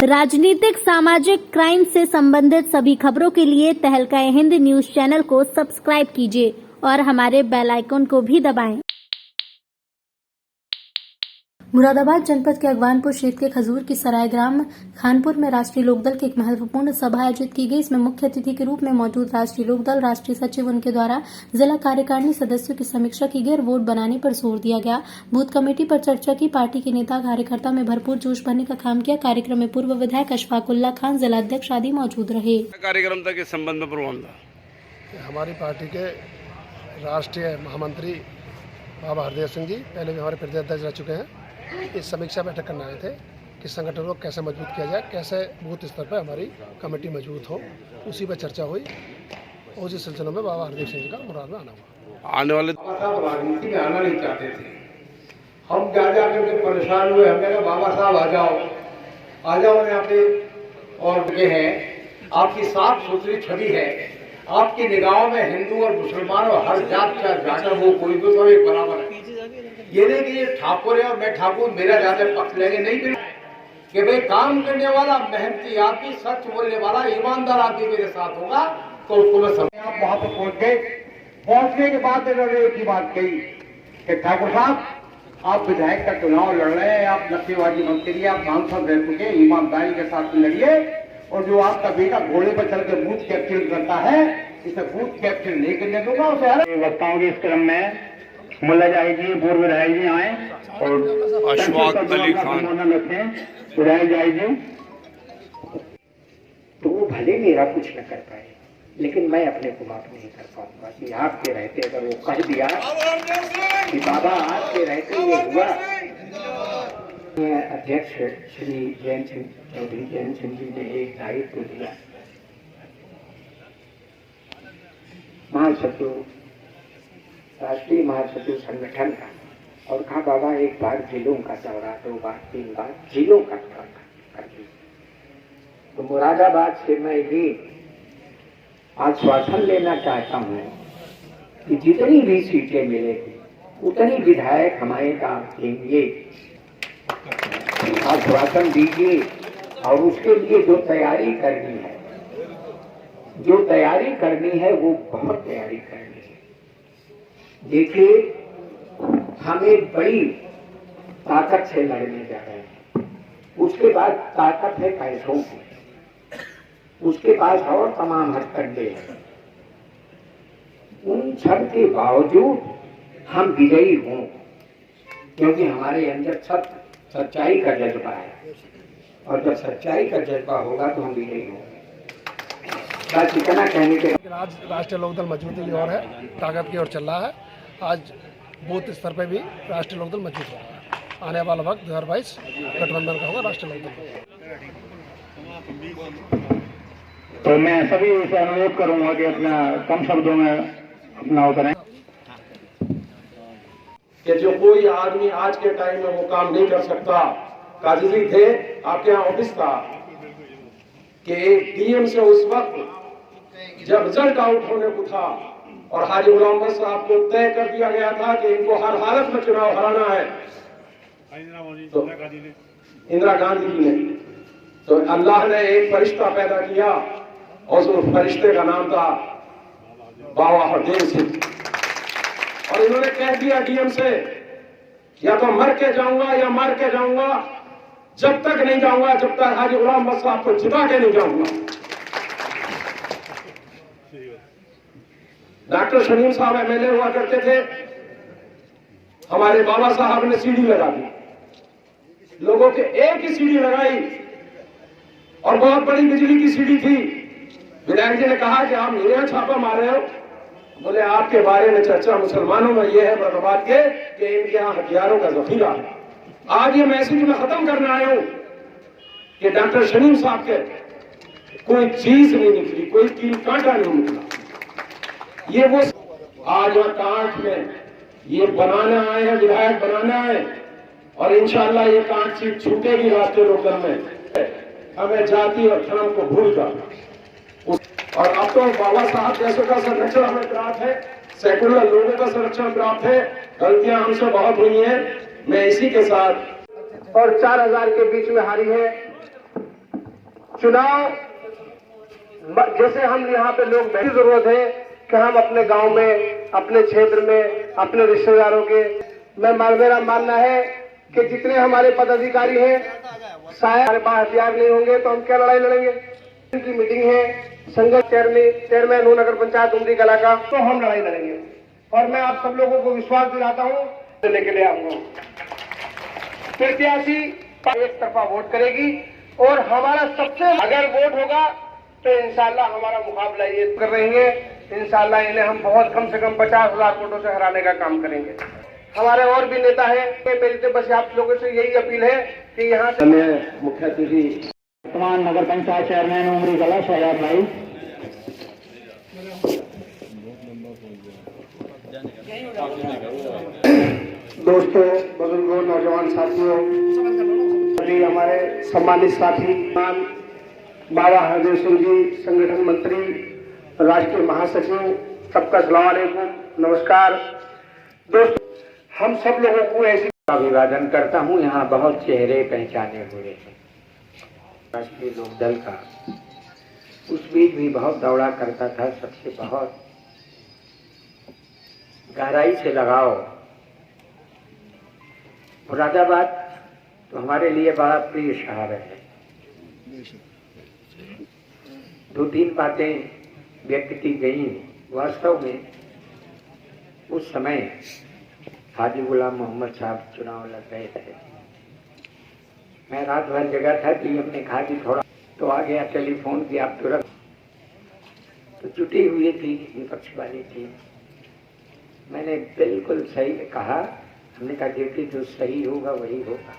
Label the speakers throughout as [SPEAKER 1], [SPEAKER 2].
[SPEAKER 1] राजनीतिक सामाजिक क्राइम से संबंधित सभी खबरों के लिए तहलका-ए-हिंद न्यूज चैनल को सब्सक्राइब कीजिए और हमारे बेल आइकन को भी दबाएं। मुरादाबाद जनपद के अगवानपुर क्षेत्र के खजूर की सराय ग्राम खानपुर में राष्ट्रीय लोकदल की एक महत्वपूर्ण सभा आयोजित की गई। इसमें मुख्य अतिथि के रूप में मौजूद राष्ट्रीय लोकदल राष्ट्रीय सचिव उनके द्वारा जिला कार्यकारिणी सदस्यों की समीक्षा की गई और वोट बनाने पर जोर दिया गया। बूथ कमेटी पर चर्चा की। पार्टी के नेता कार्यकर्ता में भरपूर जोश भरने का काम किया। कार्यक्रम में पूर्व विधायक अशफाकुल्ला खान, जिला अध्यक्ष आदि मौजूद रहे।
[SPEAKER 2] कार्यक्रम तक इस संबंध में प्रबंध
[SPEAKER 3] हमारी पार्टी के राष्ट्रीय महामंत्री बाबा हरदेव सिंह जी पहले भी हमारे प्रदेश अध्यक्ष रह चुके हैं। इस समीक्षा बैठक करने आए थे कि संगठन को कैसे मजबूत किया जाए, कैसे बूथ स्तर पर हमारी कमेटी मजबूत हो, उसी पर चर्चा हुई। उसी सिलसिले में बाबा हरदेव सिंह जी का मुराद में आना हुआ।
[SPEAKER 2] आने वाले
[SPEAKER 4] राजनीति में आना नहीं चाहते थे, हम जा करके परेशान हुए। हमने कहा बाबा साहब आ जाओ यहाँ पे। और ये है आपकी साफ सुथरी छवि है, आपकी निगाहों में हिंदू और मुसलमान और हर जात का जाकर वो कोई भी तो एक बराबर है। ये नहीं कि ये ठाकुर है और मैं ठाकुर, मेरा ज्यादा पक्ष लेंगे नहीं कि भाई काम करने वाला, मेहनती आदमी, सच बोलने वाला, ईमानदार आदमी मेरे साथ होगा तो उसको मैं समझ। आप वहां पर पहुंच गए। पहुंचने के बाद इन्होंने एक ही बात कही कि ठाकुर साहब आप विधायक का चुनाव लड़ रहे हैं, आप नक्शेबाजी मत करिए, आप सांसद रह चुके, ईमानदारी के साथ लड़िए। और जो आपका बेटा घोड़े पर चल के बूथ कैप्चर करता है, इसे बूथ कैप्चर नहीं करने दूंगा उसे। वक्ताओं के इस क्रम में मुल्ला जाही जी, पूर्व विधायक जी आए और
[SPEAKER 2] अशफाक अली खान
[SPEAKER 4] विधायक जाही जी। तो वो भले मेरा कुछ न कर पाए, लेकिन मैं अपने को माफ नहीं कर पाऊंगा कि आपके रहते अगर वो कह दिया कि बाबा आपके रहते ये हुआ। अध्यक्ष श्री जैन सिंह चौधरी जैन सिंह जी ने एक दायित्व दिया, महासचिव, राष्ट्रीय महासचिव संगठन का, और कहा बाबा एक बार जिलों का दौरा, 2 बार 3 बार जिलों का दौरा कर दी। तो मुरादाबाद से मैं भी आश्वासन लेना चाहता हूँ कि जितनी भी सीटें मिलेगी उतनी विधायक हमारे काम देंगे। आश्वासन दीजिए। और उसके लिए जो तैयारी करनी है वो बहुत तैयारी करनी है। देखिए, हम एक बड़ी ताकत से लड़ने जा रहे हैं। उसके बाद ताकत है पैसों की, उसके पास और तमाम हथकंडे हैं। उन सब के बावजूद हम विजयी हों, क्योंकि हमारे अंदर सच्चाई का जज्बा है, और जब सच्चाई का जज्बा होगा तो हम विजयी होंगे। बस इतना कहने के
[SPEAKER 3] राष्ट्रीय लोकदल मजबूती की ओर है, ताकत की ओर चल रहा है। आज बूथ स्तर पर भी राष्ट्रीय लोकदल मजबूत हो रहा है। आने वाला वक्त 2022 गठबंधन का होगा राष्ट्रीय लोकदल।
[SPEAKER 4] तो मैं सभी से अनुरोध करूंगा कि अपना कम शब्दों में अपना करें कि जो कोई आदमी आज के टाइम में वो काम नहीं कर सकता। काजी जी थे, आपके यहाँ ऑफिस था कि एक डीएम से उस वक्त जब रिजल्ट आउट होने को था और हाजी गुलाम बस साहब को तय कर दिया गया था कि इनको हर हालत में चुनाव हराना है, तो इंदिरा गांधी जी ने, तो अल्लाह ने एक फरिश्ता पैदा किया और उस फरिश्ते का नाम था बाबा हरदेव सिंह। और इन्होंने कह दिया डीएम से, या तो मर के जाऊंगा या मार के जाऊंगा, जब तक नहीं जाऊंगा जब तक हाजी गुलाम बस साहब को जिता के नहीं जाऊंगा। डॉक्टर शमीम साहब एमएलए हुआ करते थे, हमारे बाबा साहब ने सीढ़ी लगा दी, लोगों के एक ही सीढ़ी लगाई और बहुत बड़ी बिजली की सीढ़ी थी। विधायक जी ने कहा कि आप मेरे यहाँ छापा मार रहे हो। बोले आपके बारे में चर्चा मुसलमानों में यह है मुरादाबाद के कि इनके यहाँ हथियारों का जखीरा है। आज ये मैसेज मैं खत्म करने आया हूं कि डॉक्टर शमीम साहब के कोई चीज नहीं निकली, कोई कील कांटा नहीं निकला। ये वो आज वह कांट में ये बनाने आए हैं, विधायक बनाने आए, और इंशाअल्लाह ये कांट सीट छूटेगी राष्ट्रीय लोकदल में। हमें जाति और धर्म को भूल कर, और अब तो बाबा साहब जैसे का संरक्षण हमें प्राप्त है, सेकुलर लोगों का संरक्षण प्राप्त है। गलतियां हमसे बहुत हुई हैं। मैं इसी के साथ
[SPEAKER 3] और 4000 के बीच में हारी है। चुनाव जैसे हम यहाँ पे लोग की जरूरत है कि हम अपने गांव में, अपने क्षेत्र में, अपने रिश्तेदारों के, मेरा मानना है कि जितने हमारे पदाधिकारी हैं शायद हमारे पास हथियार नहीं होंगे तो हम क्या लड़ाई लड़ेंगे। की मीटिंग है संगत चेयरमैन नगर पंचायत उमरी कला का, तो हम लड़ाई लड़ेंगे। और मैं आप सब लोगों को विश्वास दिलाता हूँ देने के लिए आऊंगा। प्रत्याशी एक तरफा वोट करेगी और हमारा सबसे अगर वोट होगा तो इंशाल्लाह हमारा मुकाबला ये कर रहेंगे। इंशाल्लाह इन्हें हम बहुत कम से कम 50,000 वोटों से हराने का काम करेंगे। हमारे और भी नेता है, मेरी तो बस आप लोगों से यही अपील है कि यहाँ से मुख्य अतिथि
[SPEAKER 5] वर्तमान नगर पंचायत चेयरमैन उमरी कला शहजाद भाई।
[SPEAKER 3] दोस्तों, बुजुर्गों, नौजवान साथियों, हमारे सम्मानित साथी बाबा हरदेव सिंह जी, संगठन मंत्री, राष्ट्रीय महासचिव, सबका अस्सलाम वालेकुम, नमस्कार। दोस्तों, हम सब लोगों को ऐसी
[SPEAKER 6] अभिवादन करता हूँ। यहाँ बहुत चेहरे पहचाने हुए हैं राष्ट्रीय लोकदल का। उस बीच भी बहुत दौड़ा करता था, सबसे बहुत गहराई से लगाओ। मुरादाबाद तो हमारे लिए बड़ा प्रिय शहर है। 2-3 बातें व्यक्त की गई। वास्तव में उस समय हाजी गुलाम मोहम्मद साहब चुनाव लड़ रहे थे। मैं रात भर जगह था कि हमने कहा कि थोड़ा तो आ गया टेलीफोन की आप तुरंत, तो जुटी हुई थी विपक्ष वाली थी। मैंने बिल्कुल सही कहा, हमने कहा देखिए जो सही होगा वही होगा,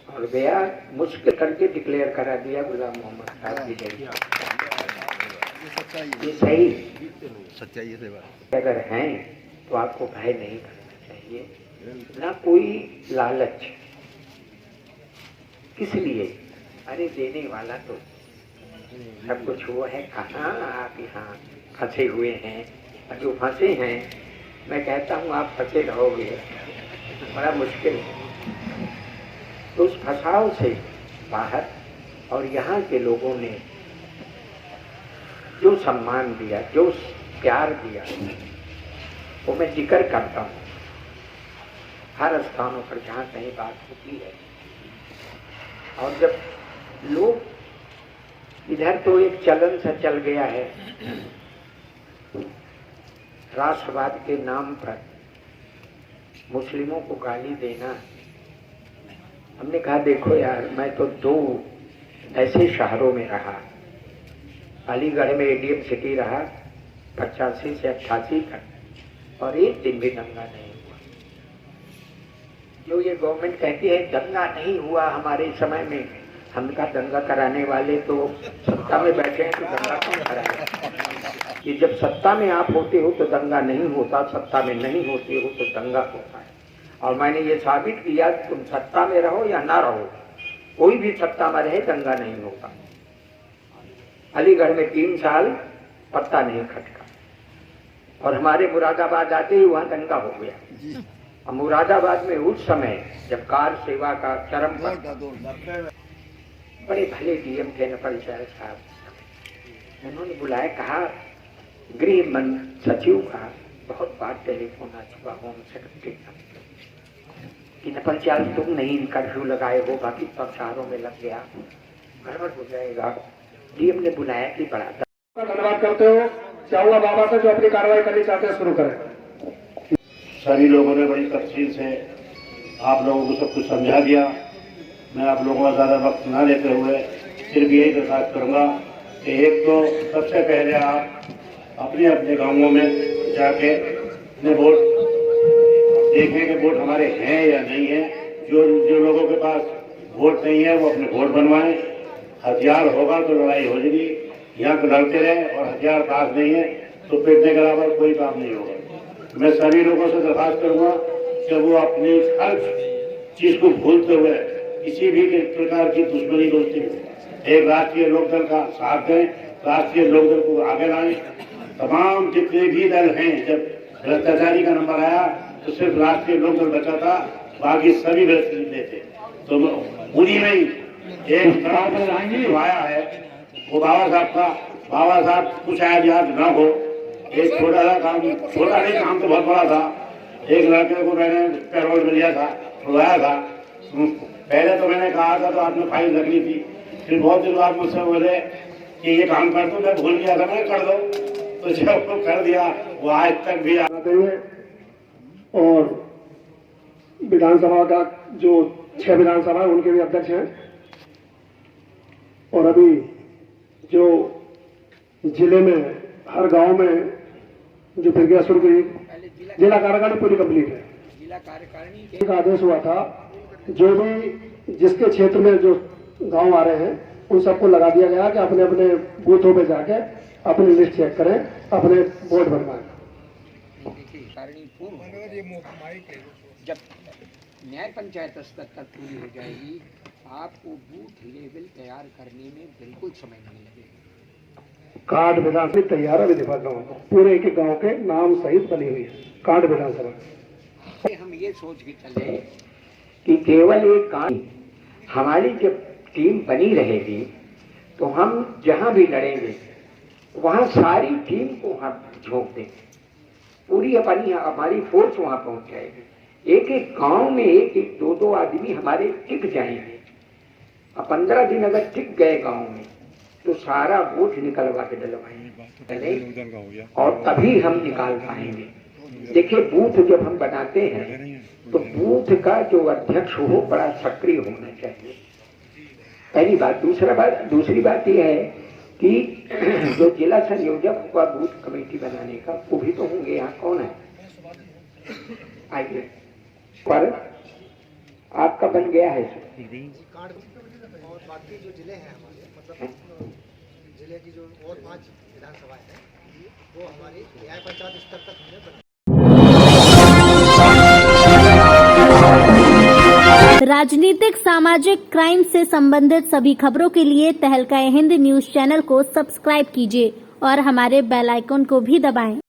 [SPEAKER 6] और गया मुश्किल करके डिक्लेयर करा दिया गुलाम मोहम्मद साहब की जय। ये सच्चाई अगर हैं तो आपको भय नहीं करना चाहिए, ना कोई लालच। किस लिए? अरे देने वाला तो सब कुछ वो है। कहाँ आप यहाँ फंसे हुए हैं, और जो फंसे हैं मैं कहता हूँ आप फंसे रहोगे, बड़ा मुश्किल है। तो उस फंसाव से बाहर, और यहाँ के लोगों ने जो सम्मान दिया, जो प्यार दिया, वो मैं जिक्र करता हूँ हर स्थानों पर जहाँ कहीं बात होती है। और जब लोग इधर तो एक चलन सा चल गया है राष्ट्रवाद के नाम पर मुस्लिमों को गाली देना। हमने कहा देखो यार, मैं तो 2 ऐसे शहरों में रहा। अलीगढ़ में एडीएम सिटी रहा 85 से 88 तक, और एक दिन भी दंगा नहीं हुआ। जो ये गवर्नमेंट कहती है दंगा नहीं हुआ हमारे समय में, हमने कहा दंगा कराने वाले तो सत्ता में बैठे हैं तो दंगा क्यों कराएं? कि जब सत्ता में आप होते हो तो दंगा नहीं होता, सत्ता में नहीं होते हो तो दंगा होता है। और मैंने ये साबित किया कि तुम सत्ता में रहो या ना रहो, कोई भी सत्ता में रहे दंगा नहीं होता। अलीगढ़ में 3 साल पत्ता नहीं खटका, और हमारे मुरादाबाद आते ही वहां दंगा हो गया। और मुरादाबाद में उस समय जब कार सेवा का चरम पर, बड़े भले डीएम थे नपलचर साहब, उन्होंने बुलाया, कहा गृह सचिव का बहुत बार टेलीफोन आ चुका, होम सेक्रेटरी का, कि नपलचाल तुम नहीं कर्फ्यू लगाए हो, बाकी सब शहरों में लग गया, गड़बड़ हो जाएगा। डीएम ने बुलाया कि बड़ा
[SPEAKER 3] धन्यवाद करते हो। चाहूंगा बाबा से जो अपनी कार्रवाई करनी चाहते हैं शुरू करें।
[SPEAKER 7] सभी लोगों ने बड़ी तफसील से आप लोगों को सब कुछ समझा दिया। मैं आप लोगों का ज़्यादा वक्त न लेते हुए सिर्फ यही दरखास्त करूँगा कि एक तो सबसे पहले आप अपने अपने गाँवों में जाके अपने वोट देखें कि वोट हमारे हैं या नहीं है। जो लोगों के पास वोट नहीं है वो अपने वोट बनवाएं। हथियार होगा तो लड़ाई हो जाएगी, यहाँ तो लड़ते रहे, और हथियार पास नहीं है तो पिटने के अलावा कोई काम नहीं होगा। मैं सभी लोगों से दरखास्त करूँगा कि वो अपनी हर चीज़ को भूलते हुए किसी भी प्रकार की दुश्मनी दोस्ती एक राष्ट्रीय लोकदल का साथ दें, राष्ट्रीय लोकदल को आगे लाएं। तमाम जितने भी दल हैं, जब भ्रष्टाचारी का नंबर आया तो सिर्फ राष्ट्रीय लोकदल बचा था, बाकी सभी जिले थे। तो उन्हीं में ही एक जो आया है वो बाबा साहब का। बाबा साहब कुछ आया याद न हो, एक छोटा सा काम, छोटा नहीं काम तो बहुत बड़ा था। एक लड़के को मैंने पैरोल में लिया था, छुड़वाया था। पहले तो मैंने कहा था तो आपने फाइल रख ली थी, फिर बहुत दिन बाद मुझसे बोले कि ये काम कर दो, मैं भूल गया था, मैंने कर दो। तो जब वो कर दिया वो आज तक भी आना चाहिए।
[SPEAKER 3] और विधानसभा का जो 6 विधानसभा है उनके भी अध्यक्ष हैं। और अभी जो जिले में हर गांव में जो प्रक्रिया शुरू की, जिला कार्यकारिणी पूरी कंप्लीट है।
[SPEAKER 6] जिला कार्यकारिणी
[SPEAKER 3] एक आदेश हुआ था, जो भी जिसके क्षेत्र में जो गांव आ रहे हैं उन सबको लगा दिया गया कि अपने अपने बूथों पे जाके अपनी लिस्ट चेक करें, अपने वोट बनवाएं।
[SPEAKER 6] कारिणी पूर्व जब न्याय पंचायत स्तर तक पूरी हो जाएगी, आपको बूथ लेवल तैयार करने में बिल्कुल समय नहीं लगेगा।
[SPEAKER 3] कार्ड विधानसभा तैयार है विधिवत गाँव को, पूरे एक गांव के नाम सहित बनी हुई है कार्ड विधानसभा।
[SPEAKER 6] हम ये सोच के चले कि केवल एक काम, हमारी जब टीम बनी रहेगी तो हम जहां भी लड़ेंगे वहां सारी टीम को हम झोंक देंगे, पूरी अपनी हमारी फोर्स वहां पहुंच जाएगी। एक एक गांव में एक एक दो दो आदमी हमारे टिक जाएंगे। अब 15 दिन अगर टिक गए गांव में तो सारा वोट निकलवा के डलवाएंगे और तभी हम निकाल पाएंगे। देखिए, बूथ जब हम बनाते हैं तो बूथ का जो अध्यक्ष हो बड़ा सक्रिय होना चाहिए, पहली बात। दूसरी बात यह है कि जो जिला संयोजक होगा बूथ कमेटी बनाने का, वो भी तो होंगे। यहाँ कौन है? आइए, पर आपका बन गया है
[SPEAKER 8] कार्ड। और बाकी जो जिले हैं हमारे, मतलब जिले की जो और 5 विधानसभाएं हैं, वो हमारी न्याय पंचायत स्तर तक हमने बना।
[SPEAKER 1] राजनीतिक, सामाजिक, क्राइम से संबंधित सभी खबरों के लिए तहलका हिंद न्यूज चैनल को सब्सक्राइब कीजिए और हमारे बेल आइकन को भी दबाएं।